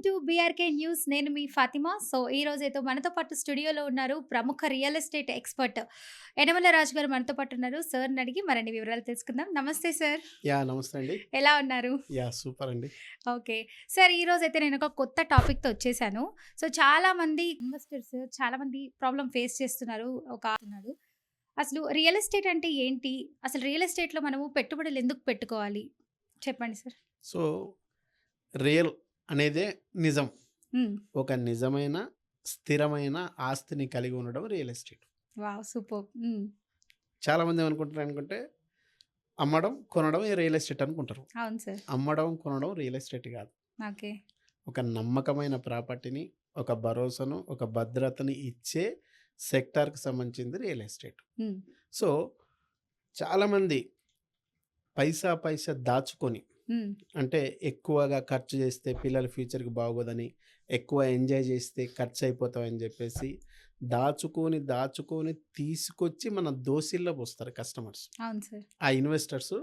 To BRK news. నేను మీ Fatima. So, ఈరోజైతే మనతో పాటు స్టూడియోలో ఉన్నారు ప్రముఖ రియల్ ఎస్టేట్ ఎక్స్‌పర్ట్ యనమల రాజు గారు మనతో పాటు ఉన్నారు. సార్‌ని అడిగి మరిన్ని వివరాలు తెలుసుకుందాం. నమస్తే సార్. నమస్తే అండి. ఎలా ఉన్నారు? సూపర్ అండి. ఓకే. సార్, ఈరోజైతే నేనొక కొత్త టాపిక్‌తో వచ్చేసాను. సో, చాలామంది ఇన్వెస్టర్స్ చాలామంది ప్రాబ్లమ్ ఫేస్ చేస్తున్నారు. ఉన్నాడు. అసలు రియల్ ఎస్టేట్ అంటే ఏంటి? అసలు రియల్ ఎస్టేట్‌లో మనము పెట్టుబడులు ఎందుకు పెట్టుకోవాలి? చెప్పండి సార్. సో, రియల్ అనేదే నిజం. హ్మ్. ఒక నిజమైన, స్థిరమైన ఆస్తిని కలిగి ఉండడం రియల్ ఎస్టేట్. వావ్! సూపర్బ్. హ్మ్. చాలామంది ఏమనుకుంటారనుకుంటే, అమ్మడం, కొనడం రియల్ ఎస్టేట్ అనుకుంటారు. అవును సార్. అమ్మడం, కొనడం రియల్ ఎస్టేట్ కాదు. ఓకే. ఒక నమ్మకమైన ప్రాపర్టీని, ఒక భరోసాను, ఒక భద్రతని ఇచ్చే సెక్టార్‌కి సంబంధించింది రియల్ ఎస్టేట్. హ్మ్. సో, చాలామంది పైసా దాచుకొని హ్మ్. అంటే ఎక్కువగా ఖర్చు చేస్తే పిల్లల ఫ్యూచర్‌కి బాగోదని, ఎక్కువ ఎంజాయ్ చేస్తే ఖర్చయిపోతామని జెప్పేసి, దాచుకొని తీసుకొచ్చి మన దోసిల్లో పోస్తారు కస్టమర్స్. అవును సార్. ఆ ఇన్వెస్టర్స్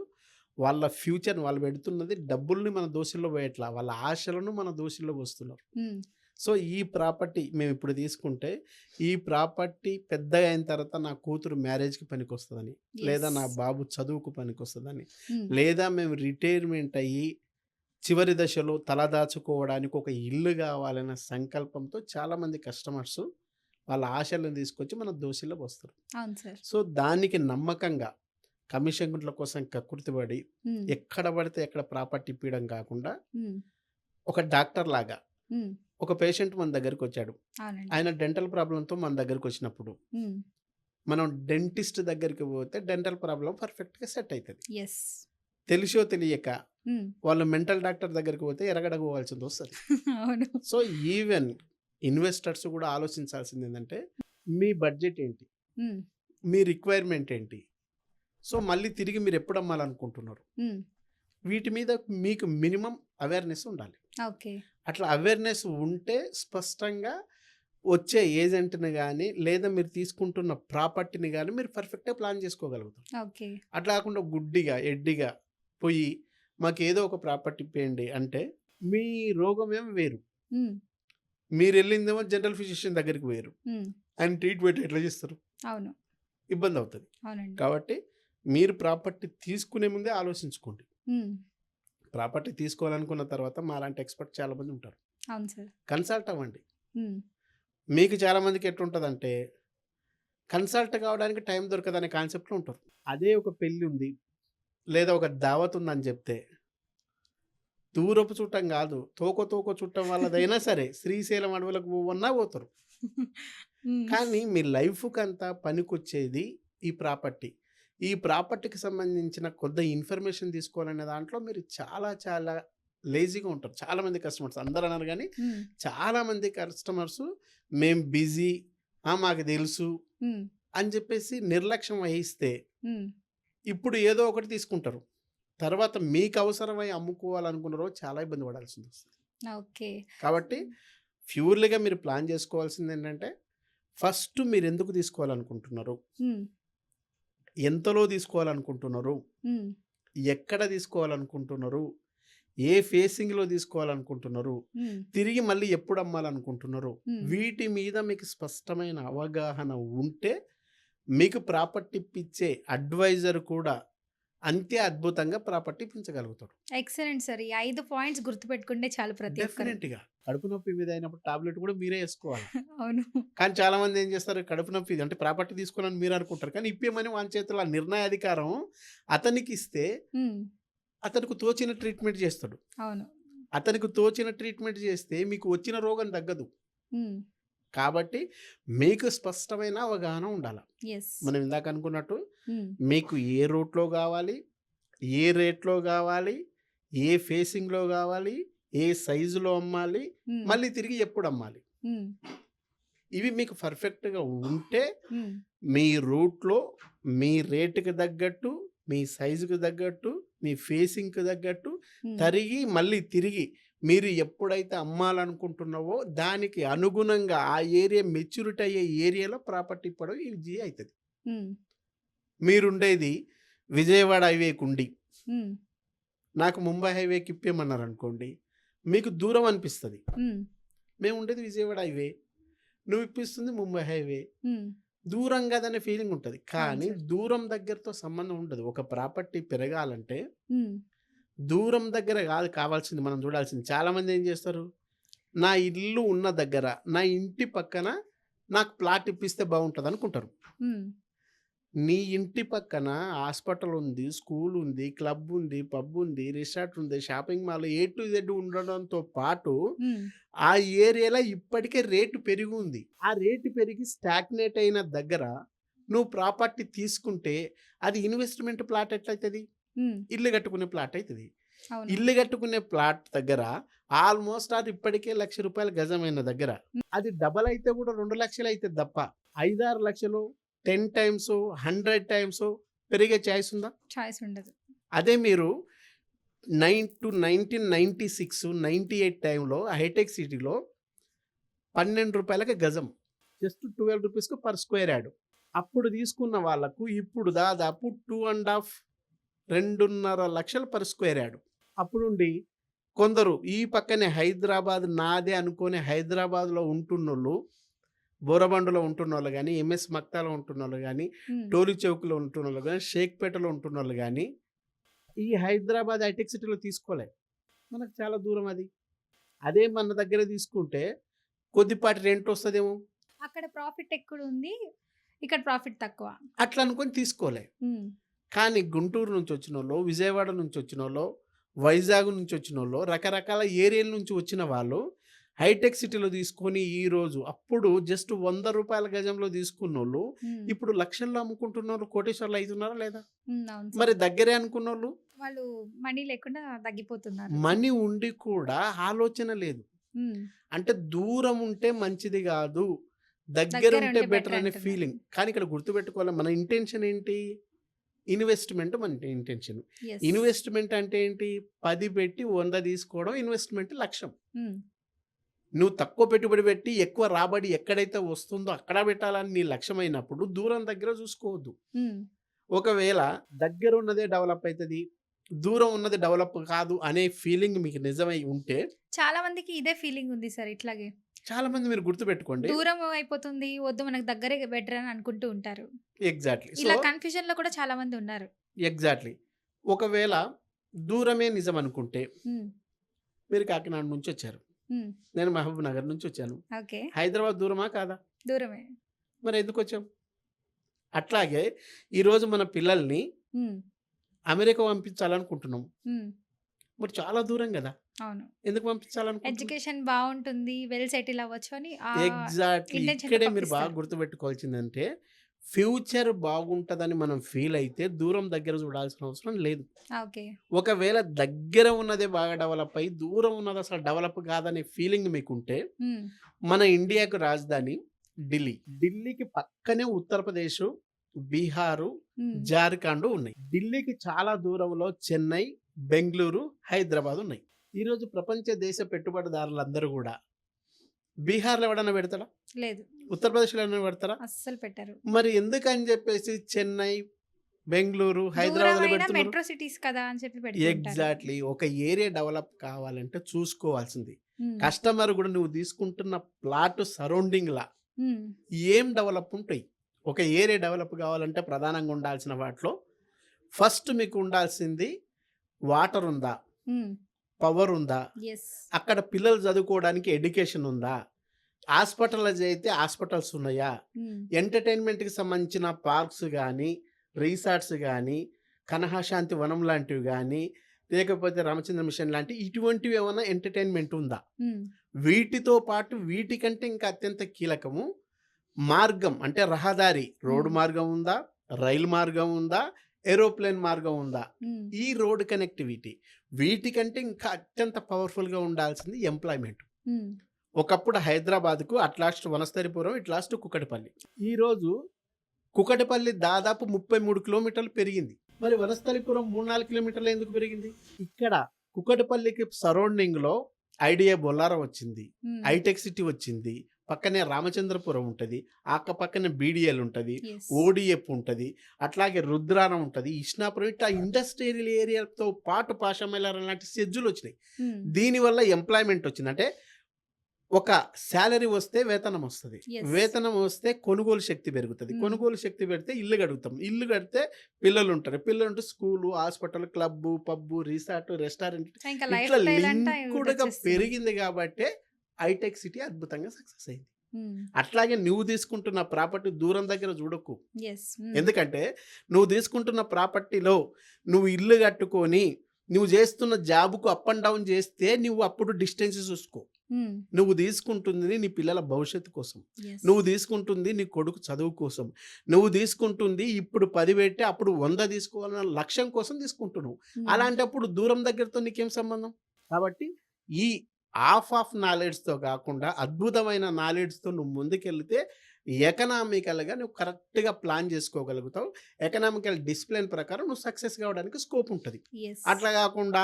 వాళ్ళ ఫ్యూచర్‌ని వాళ్ళు పెడుతున్నది డబ్బుల్ని మన దోసిల్లో పోయట్లా. వాళ్ళ ఆశలను మన దోసిల్లో పోస్తున్నారు. హ్మ్. సో, ఈ ప్రాపర్టీ మేమిప్పుడు తీసుకుంటే, ఈ ప్రాపర్టీ పెద్దగా అయిన తర్వాత నా కూతురు మ్యారేజ్‌కి పనికొస్తదని, లేదా యెస్. నా బాబు చదువుకు పనికొస్తదని, హ్మ్. లేదా మేము రిటైర్మెంట్ అయ్యి చివరి దశలో తలదాచుకోవడానికి ఒక ఇల్లు గావాలన్న సంకల్పంతో చాలామంది కస్టమర్సు వాళ్ళ ఆశలను తీసుకొచ్చి మన దోసిల్లో పోస్తారు. అవును సార్. సో, దానికి నమ్మకంగా కమిషన్‌ల కోసం కక్కుర్తిపడి హ్మ్. ఎక్కడ పడితే అక్కడ ప్రాపర్టీ ఇప్పియడం కాకుండా, హ్మ్. ఒక డాక్టర్‌లాగా హ్మ్. ఒక పేషెంట్ మన దగ్గరికొచ్చాడు. అవునండి. ఆయన డెంటల్ ప్రాబ్లమ్‌తో మన దగ్గరికొచ్చినప్పుడు, హ్మ్. మనం డెంటిస్ట్ దగ్గరికి పోతే డెంటల్ ప్రాబ్లమ్ పర్ఫెక్ట్‌గా సెట్ అయితది. యెస్. తెలిసో తెలియక హ్మ్. వాళ్ళు మెంటల్ డాక్టర్ దగ్గరికి పోతే ఎరగడగోవాల్సిందొస్తది. అవును. సో, ఈవెన్ ఇన్వెస్టర్స్ కూడా ఆలోచించాల్సిందేంటంటే, మీ బడ్జెట్ ఏంటి? హ్మ్. మీ రిక్వైర్మెంట్ ఏంటి? సో, మళ్ళీ తిరిగి మీరెప్పుడు అమ్మాలనుకుంటున్నారు? హ్మ్. వీటి మీద మీకు మినిమమ్ అవేర్‌నెస్ ఉండాలి. ఓకే. అట్లా అవేర్‌నెస్ ఉంటే స్పష్టంగా వచ్చే ఏజెంట్‌ని గాని, లేదా మీరు తీసుకుంటున్న ప్రాపర్టీని గాని మీరు పర్ఫెక్ట్‌గా ప్లాన్ చేసుకోగలుగుతారు. ఓకే. అట్లా కాకుండా గుడ్డిగా, ఎడ్డిగా పోయి మాకేదో ఒక ప్రాపర్టీ ఇప్పేయండి అంటే, మీ రోగమేమో వేరు. హ్మ్. మీరెళ్ళిందేమో జనరల్ ఫిజిషియన్ దగ్గరికి వేరు. హ్మ్. ఆయన ట్రీట్‌మెంట్ ఎట్లా చేస్తారు? అవును. ఇబ్బందవుతది. అవునండి. కాబట్టి మీరు ప్రాపర్టీ తీసుకునే ముందే ఆలోచించుకోండి. హ్మ్. ప్రాపర్టీ తీసుకోవాలనుకున్న తర్వాత మాలాంటి ఎక్స్‌పర్ట్ చాలామంది ఉంటారు. అవును సార్. కన్సల్ట్ అవ్వండి. హ్మ్. మీకు చాలామందికి ఎట్లుంటదంటే, కన్సల్ట్ కావడానికి టైం దొరకదనే కాన్సెప్ట్‌లో ఉంటారు. అదే ఒక పెళ్లి ఉంది, లేదా ఒక దావత్ ఉందని చెప్తే, దూరపు చుట్టం కాదు, తోక చుట్టం వాళ్ళదైనా సరే, శ్రీశైలం అడవులకు పోవన్నా పోతారు. హ్మ్. కానీ మీ లైఫ్‌కంతా పనికొచ్చేది ఈ ప్రాపర్టీ. ఈ ప్రాపర్టీకి సంబంధించిన కొద్ది ఇన్ఫర్మేషన్ తీసుకోవాలనే దాంట్లో మీరు చాలా లేజీగా ఉంటారు. చాలామంది కస్టమర్స్ అందరూ అనరు గానీ, హ్మ్. చాలామంది కస్టమర్సు మేము బిజీ, మాకు తెలుసు హ్మ్. అని చెప్పేసి నిర్లక్ష్యం వహిస్తే, హ్మ్. ఇప్పుడు ఏదో ఒకటి తీసుకుంటారు. తర్వాత మీకు అవసరమై అమ్ముకోవాలనుకున్న రోజు చాలా ఇబ్బంది పడాల్సిందొస్తది. ఓకే. కాబట్టి ప్యూర్‌లీగా మీరు ప్లాన్ చేసుకోవాల్సిందేంటంటే, ఫస్ట్ మీరెందుకు తీసుకోవాలనుకుంటున్నారు? హ్మ్. ఎంతలో తీసుకోవాలనుకుంటున్నారు? హ్మ్. ఎక్కడ తీసుకోవాలనుకుంటున్నారు? ఏ ఫేసింగ్‌లో తీసుకోవాలనుకుంటున్నారు? హ్మ్. తిరిగి మళ్ళీ ఎప్పుడు అమ్మాలనుకుంటున్నారు? హ్మ్. వీటి మీద మీకు స్పష్టమైన అవగాహన ఉంటే, మీకు ప్రాపర్టీ ఇప్పించే అడ్వైజర్ కూడా అంతే అద్భుతంగా ప్రాపర్టీ ఇప్పించగలుగుతాడు. Excellent sir. ఈ 5 పాయింట్స్ గుర్తుపెట్టుకుంటే చాలు ప్రతి ఒక్కరు. డెఫినెట్‌గా. కడుపు నొప్పి మీద అయినప్పుడు టాబ్లెట్ కూడా మీరే ఏసుకోవాలా. అవును. కానీ చాలామంది ఏం చేస్తారు, కడుపు నొప్పి అంటే ప్రాపర్టీ తీసుకోవాలని మీరు అనుకుంటారు. కానీ ఇప్పేయమని వాని చేతుల్లో ఆ నిర్ణయాధికారం అతనికిస్తే, హ్మ్. అతనికి తోచిన ట్రీట్మెంట్ చేస్తాడు. అవును. అతనికి తోచిన ట్రీట్మెంట్ చేస్తే మీకు వచ్చిన రోగం తగ్గదు. హ్మ్. కాబట్టి మీకు స్పష్టమైన అవగాహన ఉండాల. యెస్. మనం ఇందాక అనుకున్నట్టు హ్మ్. మీకు ఏ రూట్‌లో గావాలి, ఏ రేట్‌లో గావాలి, ఏ ఫేసింగ్‌లో గావాలి, ఏ సైజులో అమ్మాలి, హ్మ్. మళ్ళీ తిరిగి ఎప్పుడు అమ్మాలి. హ్మ్. ఇవి మీకు పర్ఫెక్ట్‌గా ఉంటే హ్మ్. మీ రూట్‌లో మీ రేట్‌కి తగ్గట్టు, మీ సైజుకి తగ్గట్టు, మీ ఫేసింగ్‌కి తగ్గట్టు హ్మ్. మళ్ళీ తిరిగి మీరు ఎప్పుడైతే అమ్మాలనుకుంటున్నావో దానికి అనుగుణంగా ఆ ఏరియా మెచ్యూరిటీ అయ్యే ఏరియాలో ప్రాపర్టీ ఇప్పడం ఈజీ అయితది. హ్మ్. మీరుండేది విజయవాడ హైవేకుండి. హ్మ్. నాకు ముంబై హైవేకి ఇప్పేయమన్నారనుకోండి. మీకు దూరం అనిపిస్తుంది. ఉమ్, మేము ఉండేది విజయవాడ హైవే, నువ్వు ఇప్పిస్తుంది ముంబై హైవే. ఉమ్, దూరం కదనే ఫీలింగ్ ఉంటుంది. అవును కానీ సార్. దూరం దగ్గరతో సంబంధం ఉండదు. ఒక ప్రాపర్టీ పెరగాలంటే ఉమ్, దూరం దగ్గర కాదు కావాల్సింది, మనం చూడాల్సింది. చాలామంది ఏం చేస్తారు, నా ఇల్లు ఉన్న దగ్గర, నా ఇంటి పక్కన నాకు ప్లాట్ ఇప్పిస్తే బాగుంటుంది అనుకుంటారు. ఉమ్, నీ ఇంటి పక్కన హాస్పిటల్ ఉంది, స్కూల్ ఉంది, క్లబ్ ఉంది, పబ్ ఉంది, రిసార్ట్ ఉంది, shopping mall A to Z ఉండడంతో పాటు ఉమ్, ఆ ఏరియాలో ఇప్పటికే రేటు పెరిగి ఉంది. ఆ రేటు పెరిగి స్టాగ్నేట్ అయిన దగ్గర నువ్వు ప్రాపర్టీ తీసుకుంటే అది ఇన్వెస్ట్మెంట్ ప్లాట్ ఎట్లయితుంది? ఉమ్, ఇల్లు కట్టుకునే ప్లాట్ అవుతుంది. అవును. ఇల్లు కట్టుకునే ప్లాట్ దగ్గర ఆల్మోస్ట్ అది ఇప్పటికే ₹1,00,000 గజమైన దగ్గర అది డబల్ అయితే కూడా 2,00,000 అవుతుంది తప్ప 5-6 లక్షలు 10 టైమ్స్ 100 టైమ్స్ పెరిగే ఛాయిస్ ఉందా? చాయిస్ ఉండదు. అదే మీరు 1996, 98 టైంలో హైటెక్ సిటీలో ₹12 గజం, జస్ట్ ₹12 పర్ స్క్వేర్ యార్డ్. అప్పుడు తీసుకున్న వాళ్ళకు ఇప్పుడు దాదాపు 2.5 లక్షలు పర్ స్క్వేర్ యార్డ్. అప్పుడుండి కొందరు ఈ పక్కనే హైదరాబాద్ నాదే అనుకొని హైదరాబాద్లో ఉంటున్నోళ్ళు, బోరబండులో ఉంటున్నోళ్ళు కానీ, MS మక్తాలో ఉంటున్నోళ్ళు కానీ, ఉమ్, టోలీ చౌక్లో ఉంటున్నోళ్ళు కానీ, షేక్పేటలో ఉంటున్నోళ్ళు కానీ ఈ హైదరాబాద్ హైటెక్ సిటీలో తీసుకోలే. మనకు చాలా దూరం అది. అదే మన దగ్గర తీసుకుంటే కొద్దిపాటి రెంట్ వస్తుందేమో, అక్కడ ప్రాఫిట్ ఎక్కువ ఉంది, ఇక్కడ ప్రాఫిట్ తక్కువ. అట్లా అనుకొని తీసుకోలే. ఉమ్, కానీ గుంటూరు నుంచి వచ్చినోళ్ళు, విజయవాడ నుంచి వచ్చినోళ్ళు, వైజాగ్ నుంచి వచ్చినోళ్ళు, రకరకాల ఏరియాల నుంచి వచ్చిన వాళ్ళు హైటెక్ సిటీలో తీసుకొని ఈరోజు అప్పుడు జస్ట్ ₹100 గజంలో తీసుకున్నోళ్ళు ఉమ్, ఇప్పుడు లక్షల్లో అమ్ముకుంటున్నారు, కోటేశ్వర్లు అవుతున్నారా లేదా? ఉమ్, అవును సార్. మరి దగ్గరే అనుకున్నోళ్ళు వాళ్ళు మనీ లేకుండా తగ్గిపోతున్నారు. మనీ ఉండి కూడా ఆలోచన లేదు. ఉమ్, అంటే దూరం ఉంటే మంచిది కాదు, దగ్గర దగ్గర ఉంటే ఉంటే బెటర్ better అనే అంటున్నారు. ఫీలింగ్. కానీ ఇక్కడ గుర్తుపెట్టుకోవాలి, మన ఇంటెన్షన్ ఏంటి? ఇన్వెస్ట్మెంట్ మన ఇంటెన్షన్. yes. ఇన్వెస్ట్మెంట్ అంటే ఏంటి? 10 పెట్టి 100 తీసుకోవడం ఇన్వెస్ట్మెంట్ లక్ష్యం. ఉమ్, నువ్వు తక్కువ పెట్టుబడి పెట్టి ఎక్కువ రాబడి ఎక్కడైతే వస్తుందో అక్కడ పెట్టాలని నీ లక్ష్యమైనప్పుడు దూరం దగ్గర చూసుకోవద్దు. ఉమ్, ఒకవేళ దగ్గర ఉన్నదే డెవలప్ అవుతుంది, దూరం ఉన్నది డెవలప్ కాదు అనే ఫీలింగ్ మీకు నిజమై ఉంటే, చాలా మందికి ఇదే ఫీలింగ్ ఉంది సార్. ఇట్లాగే చాలా మంది మీరు గుర్తుపెట్టుకోండి. దూరం అయిపోతుంది, వద్దు మనకు దగ్గరే బెటర్ అని అనుకుంటూ ఉంటారు. ఎగ్జాక్ట్లీ. ఇలా సో కన్ఫ్యూజన్ లో కూడా చాలా మంది ఉన్నారు. ఎగ్జాక్ట్లీ. ఒకవేళ దూరమే నిజం అనుకుంటే, ఉమ్, మీరు కాకినాడ నుంచి వచ్చారు, ఉమ్, నేను మహబూబ్ నగర్ నుంచి వచ్చాను. ఓకే, హైదరాబాద్ దూరమా కాదా? దూరమే. మరి ఎందుకు వచ్చాం? అట్లాగే ఈరోజు మన పిల్లల్ని ఉమ్, అమెరికా పంపించాలనుకుంటున్నాం. ఉమ్, మరి చాలా దూరం కదా, అవును. ఎందుకు పంపించాలనుకుంటున్నాం? ఎడ్యుకేషన్ బాగుంటుంది, వెల్ సెటిల్ అవ్వచ్చు అని ఆ ఎగ్జాక్ట్లీ. intention తో ఇక్కడే మీరు బాగా పంపిస్తారు. గుర్తుపెట్టుకోవాల్సిందంటే, ఫ్యూచర్ బాగుంటుందని మనం ఫీల్ అయితే దూరం దగ్గర చూడాల్సిన అవసరం లేదు. ఓకే. ఒకవేళ దగ్గర ఉన్నదే బాగా డెవలప్ అయ్యి దూరం ఉన్నది అసలు డెవలప్ కాదనే ఫీలింగ్ మీకుంటే, ఉమ్, మన ఇండియాకు రాజధాని ఢిల్లీ. ఢిల్లీకి పక్కనే ఉత్తరప్రదేశ్, బీహారు, ఉమ్, జార్ఖండ్ ఉన్నాయి. ఢిల్లీకి చాలా దూరంలో చెన్నై, బెంగళూరు, హైదరాబాద్ ఉన్నాయి. ఈరోజు ప్రపంచ దేశ పెట్టుబడిదారులందరూ కూడా బీహార్లో ఎవడన్నా పెడతాడా? లేదు, ఉత్తరప్రదేశ్లో ఎవరైనా పెడతారా? అస్సలు పెట్టారు. మరి ఎందుకని చెప్పేసి చెన్నై, బెంగళూరు, హైదరాబాద్లో దూరమైన పెడుతున్నారు? మెట్రో సిటీస్ కదా అని చెప్పి పెడుతుంటారు. ఎగ్జాక్ట్లీ. ఒక ఏరియా డెవలప్ కావాలంటే చూసుకోవాల్సింది ఉమ్, కస్టమర్ కూడా నువ్వు తీసుకుంటున్న ప్లాట్ సరౌండింగ్ లా ఉమ్, ఏం డెవలప్ ఉంటాయి. ఒక ఏరియా డెవలప్ కావాలంటే ప్రధానంగా ఉండాల్సిన వాటిలో ఫస్ట్ మీకు ఉండాల్సింది వాటర్ ఉందా, ఉమ్, పవర్ ఉందా, yes. అక్కడ పిల్లలు చదువుకోవడానికి ఎడ్యుకేషన్ ఉందా, హాస్పిటల్స్ అయితే హాస్పిటల్స్ ఉన్నాయా, ఉమ్, ఎంటర్టైన్మెంట్కి సంబంధించిన పార్క్స్ కానీ, రిసార్ట్స్ కానీ, కనహశాంతి వనం లాంటివి కానీ, లేకపోతే రామచంద్ర మిషన్ లాంటి ఇటువంటివి ఏమైనా ఎంటర్టైన్మెంట్ ఉందా? ఉమ్, వీటితో పాటు వీటికంటే ఇంకా అత్యంత కీలకము మార్గం, అంటే రహదారి, రోడ్డు మార్గం ఉందా, రైలు మార్గం ఉందా, ఏరోప్లేన్ మార్గం ఉందా, ఉమ్, ఈ రోడ్ కనెక్టివిటీ. వీటికంటే ఇంకా అత్యంత పవర్ఫుల్గా ఉండాల్సింది ఎంప్లాయ్మెంట్. ఉమ్, ఒకప్పుడు హైదరాబాద్కు అట్లాస్ట్ వనస్థలిపురం, ఇట్లాస్ట్ కుకటపల్లి. ఈరోజు కుకటపల్లి దాదాపు 33 కిలోమీటర్లు పెరిగింది. మరి వనస్థలిపురం 3-4 కిలోమీటర్లు ఎందుకు పెరిగింది? ఇక్కడ కుకటపల్లికి సరౌండింగ్లో ఐడియా బొల్లారం వచ్చింది, ఉమ్, హైటెక్ సిటీ వచ్చింది, పక్కనే రామచంద్రపురం ఉంటది. పక్కనే బీడీఎల్ ఉంటది. యెస్. ఓడిఎఫ్ ఉంటది. అట్లాగే రుద్రారం ఉంటది. ఇష్నాపురం ఇట్లా ఇండస్ట్రియల్ ఏరియాతో పాటు పాషామైలారం లాంటి సెజ్జులొచ్చినాయి. హ్మ్. దీనివల్ల ఎంప్లాయ్‌మెంట్ వచ్చింది. అంటే ఒక సాలరీ వస్తే వేతనం వస్తది. యెస్. వేతనం వస్తే కొనుగోలు శక్తి పెరుగుతది. హ్మ్. కొనుగోలు శక్తి పెడితే ఇల్లు గడుగుతాం. ఇల్లు కడితే పిల్లలుంటారు. పిల్లలుంటే school, hospital, club, pub, resort, restaurant so, ఇంకా లైఫ్ ఇట్లా స్టైల్ అంతా లింకుడ్‌గా ఇదొచ్చేస్తుంది. పెరిగింది గాబట్టే హైటెక్ సిటీ అద్భుతంగా సక్సెస్ అయింది. హ్మ్. అట్లాగే నువ్వు తీసుకుంటున్న ప్రాపర్టీ దూరం దగ్గర చూడకు. యెస్. హ్మ్. ఎందుకంటే నువ్వు తీసుకుంటున్న ప్రాపర్టీలో నువ్వు ఇల్లు కట్టుకొని నువ్వు చేస్తున్న జాబ్‌కు అప్ అండ్ డౌన్ చేస్తే నువ్వు అప్పుడు డిస్టెన్స్ చూసుకో. హ్మ్. నువ్వు తీసుకుంటుంది నీ పిల్లల భవిష్యత్తు కోసం. యెస్. నువ్వు తీసుకుంటుంది నీ కొడుకు చదువు కోసం. నువ్వు తీసుకుంటుంది ఇప్పుడు 10 పెట్టి అప్పుడు 100 తీసుకోవాలన్న లక్ష్యం కోసం తీసుకుంటున్నావు. హ్మ్. అలాంటప్పుడు దూరం దగ్గరతో నీకేం సంబంధం? కాబట్టి ఈ హాఫ్ ఆఫ్ నాలెడ్జ్‌తో కాకుండా అద్భుతమైన నాలెడ్జ్‌తో నువ్వు ముందుకెళ్తే ఎకనామికల్‌గా నువ్వు కరెక్ట్‌గా ప్లాన్ చేసుకోగలుగుతావు. ఎకనామికల్ డిసిప్లిన్ ప్రకారం నువ్వు సక్సెస్ కావడానికి స్కోప్ ఉంటది. యెస్. అట్లా కాకుండా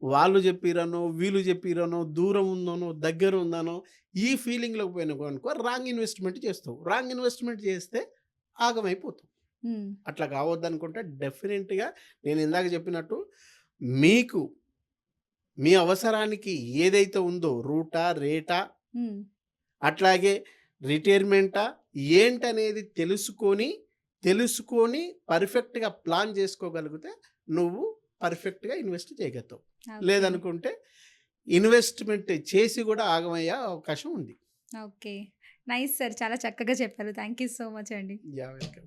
వాళ్ళు చెప్పిరనో, వీళ్ళు చెప్పిరనో, దూరం ఉందనో, దగ్గర ఉందనో ఈ ఫీలింగ్‌లోకి పోయినావనుకో రాంగ్ ఇన్వెస్ట్‌మెంట్ చేస్తావు. రాంగ్ ఇన్వెస్ట్‌మెంట్ చేస్తే ఆగమైపోతావు. హ్మ్. అట్లా కావద్దనుకుంటే డెఫినెట్‌గా నేను ఇందాక చెప్పినట్టు మీకు మీ అవసరానికి ఏదైతే ఉందో రూటా, రేటా హ్మ్. అట్లాగే రిటైర్మెంటా ఏంటనేది తెలుసుకొని పర్ఫెక్ట్‌గా ప్లాన్ చేసుకోగలిగితే నువ్వు పర్ఫెక్ట్‌గా ఇన్వెస్ట్ చేయగలుగుతావు. ఓకే. లేదనుకుంటే ఇన్వెస్ట్‌మెంట్ చేసి కూడా ఆగమయ్యే అవకాశం ఉంది. ఓకే. Nice sir. చాలా చక్కగా చెప్పారు. థాంక్ యూ సో మచ్ అండి. యాహ్! వెల్కమ్.